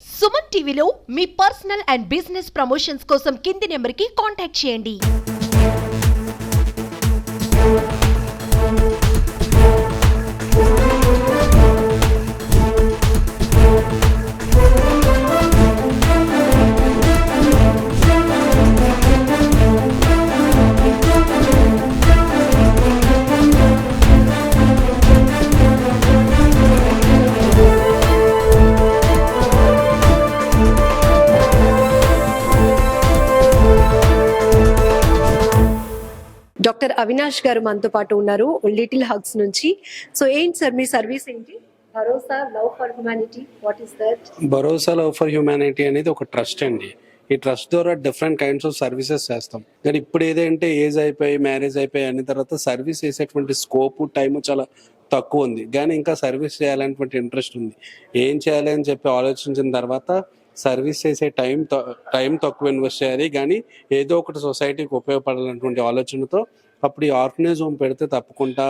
సుమన్ టీవీలో మీ personal and business promotions కోసం కింది నెంబర్కి కాంటాక్ట్ చేయండి. డాక్టర్ అవినాష్ గారు మనతో పాటు ఉన్నారు లిటిల్ హగ్స్ నుంచి. సో ఏంటి సార్ మీ సర్వీస్ ఏంటి? భరోసా love for humanity, what is that? Bharosa love for humanity అనేది ఒక ట్రస్ట్ అండి. ఈ ట్రస్ట్ ద్వారా డిఫరెంట్ కైండ్స్ ఆఫ్ సర్వీసెస్ చేస్తాం. కానీ ఇప్పుడు ఏదంటే ఏజ్ అయిపోయి మ్యారేజ్ అయిపోయి అన్ని తర్వాత సర్వీస్ చేసేటువంటి స్కోప్ టైం చాలా తక్కువ ఉంది. కానీ ఇంకా సర్వీస్ చేయాలనేటువంటి ఇంట్రెస్ట్ ఉంది. ఏం చేయాలి అని చెప్పి ఆలోచించిన తర్వాత సర్వీస్ చేసే టైం తక్కువ ఇన్వెస్ట్ చేయాలి, కానీ ఏదో ఒకటి సొసైటీకి ఉపయోగపడాలన్నటువంటి ఆలోచనతో అప్పుడు ఈ ఆర్ఫనేజ్ హోమ్ పెడితే తప్పకుండా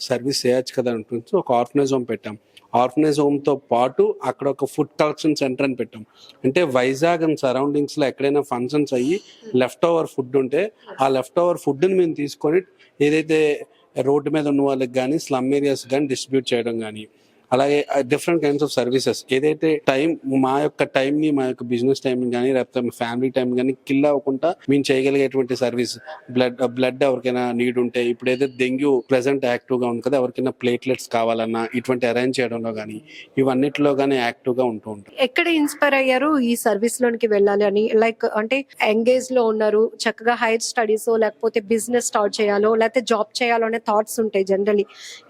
సర్వీస్ చేయొచ్చు కదా అనుకుంటూ ఒక ఆర్ఫనేజ్ హోమ్ పెట్టాం. ఆర్ఫనేజ్ హోమ్తో పాటు అక్కడ ఒక ఫుడ్ కలెక్షన్ సెంటర్ అని పెట్టాం. అంటే వైజాగ్ అండ్ సరౌండింగ్స్లో ఎక్కడైనా ఫంక్షన్స్ అయ్యి లెఫ్ట్ ఓవర్ ఫుడ్ ఉంటే ఆ లెఫ్ట్ ఓవర్ ఫుడ్ని మేము తీసుకొని ఏదైతే రోడ్డు మీద ఉన్న వాళ్ళకి కానీ స్లమ్ ఏరియాస్ కానీ డిస్ట్రిబ్యూట్ చేయడం కానీ, అలాగే డిఫరెంట్ కైండ్స్ ఆఫ్ సర్వీసెస్ ఏదైతే మా యొక్క టైంని మా యొక్క బిజినెస్ టైం కానీ లేకపోతే ఫ్యామిలీ టైం కానీ కిల్ అవ్వకుండా మేము చేయగలిగేటువంటి సర్వీస్. బ్లడ్ ఎవరికైనా నీడ్ ఉంటే ఇప్పుడు ఏదైతే డెంగ్యూ ప్రెసెంట్ యాక్టివ్గా ఉంది కదా, ఎవరికైనా ప్లేట్లెట్స్ కావాలన్నా ఇటువంటి అరేంజ్ చేయడంలో కానీ ఇవన్నిటిలో కానీ యాక్టివ్గా ఉంటూ ఉంటాం. ఎక్కడ ఇన్స్పైర్ అయ్యారు ఈ సర్వీస్ లోనికి వెళ్ళాలి అని? లైక్ అంటే ఎంగేజ్ లో ఉన్నారు, చక్కగా హైయర్ స్టడీస్ లేకపోతే బిజినెస్ స్టార్ట్ చేయాలో లేకపోతే జాబ్ చేయాలో అనే థాట్స్ ఉంటాయి జనరలీ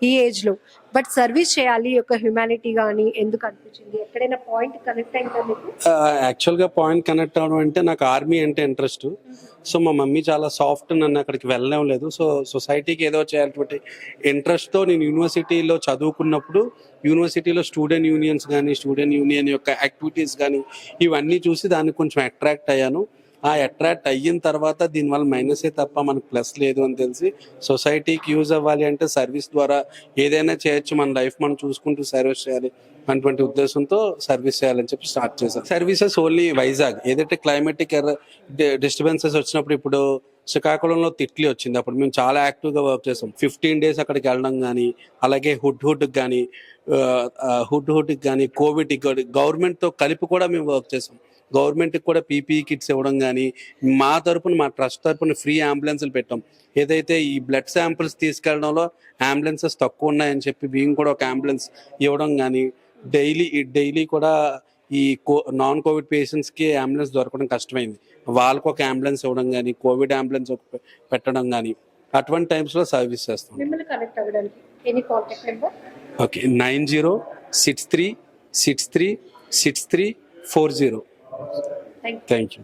ఈ ఏజ్ లో. బట్ సర్వీస్ చేయాలి ఒక హ్యుమానిటీ గానీ ఎందుకు అనిపించింది? ఎక్కడైనా పాయింట్ కనెక్ట్ అయిందా మీకు? యాక్చువల్గా పాయింట్ కనెక్ట్ అవడం అంటే నాకు ఆర్మీ అంటే ఇంట్రెస్ట్. సో మా మమ్మీ చాలా సాఫ్ట్, నన్ను అక్కడికి వెళ్ళడం లేదు. సో సొసైటీకి ఏదో చేయాలన్నటువంటి ఇంట్రెస్ట్తో నేను యూనివర్సిటీలో చదువుకున్నప్పుడు యూనివర్సిటీలో స్టూడెంట్ యూనియన్స్ కానీ స్టూడెంట్ యూనియన్ యొక్క యాక్టివిటీస్ కానీ ఇవన్నీ చూసి దానికి కొంచెం అట్రాక్ట్ అయ్యాను. ఆ అట్రాక్ట్ అయిన తర్వాత దీనివల్ల మైనసే తప్ప మనకు ప్లస్ లేదు అని తెలిసి సొసైటీకి యూజ్ అవ్వాలి అంటే సర్వీస్ ద్వారా ఏదైనా చేయొచ్చు, మన లైఫ్ మనం చూసుకుంటూ సర్వీస్ చేయాలి అటువంటి ఉద్దేశంతో సర్వీస్ చేయాలని చెప్పి స్టార్ట్ చేశాను. Services only Vizag. ఏదైతే క్లైమేటిక్ డిస్టర్బెన్సెస్ వచ్చినప్పుడు ఇప్పుడు శ్రీకాకుళంలో తిట్లీ వచ్చింది, అప్పుడు మేము చాలా యాక్టివ్గా వర్క్ చేసాం. 15 days అక్కడికి వెళ్ళడం కానీ, అలాగే హుడ్కి కానీ కోవిడ్కి కానీ గవర్నమెంట్తో కలిపి కూడా మేము వర్క్ చేసాం. గవర్నమెంట్కి కూడా పీపీఈ కిట్స్ ఇవ్వడం కానీ, మా ట్రస్ట్ తరపున ఫ్రీ అంబులెన్స్లు పెట్టాం. ఏదైతే ఈ బ్లడ్ శాంపిల్స్ తీసుకెళ్లడంలో అంబులెన్సెస్ తక్కువ ఉన్నాయని చెప్పి మేము కూడా ఒక అంబులెన్స్ ఇవ్వడం కానీ, డైలీ కూడా ఈ నాన్ కోవిడ్ పేషెంట్స్కి అంబులెన్స్ దొరకడం కష్టమైంది, వాళ్ళకు ఒక అంబులెన్స్ ఇవ్వడం కానీ, కోవిడ్ అంబులెన్స్ పెట్టడం కానీ అటువంటి టైమ్స్లో సర్వీస్ చేస్తాం. ఓకే, 9063636340. Thank you.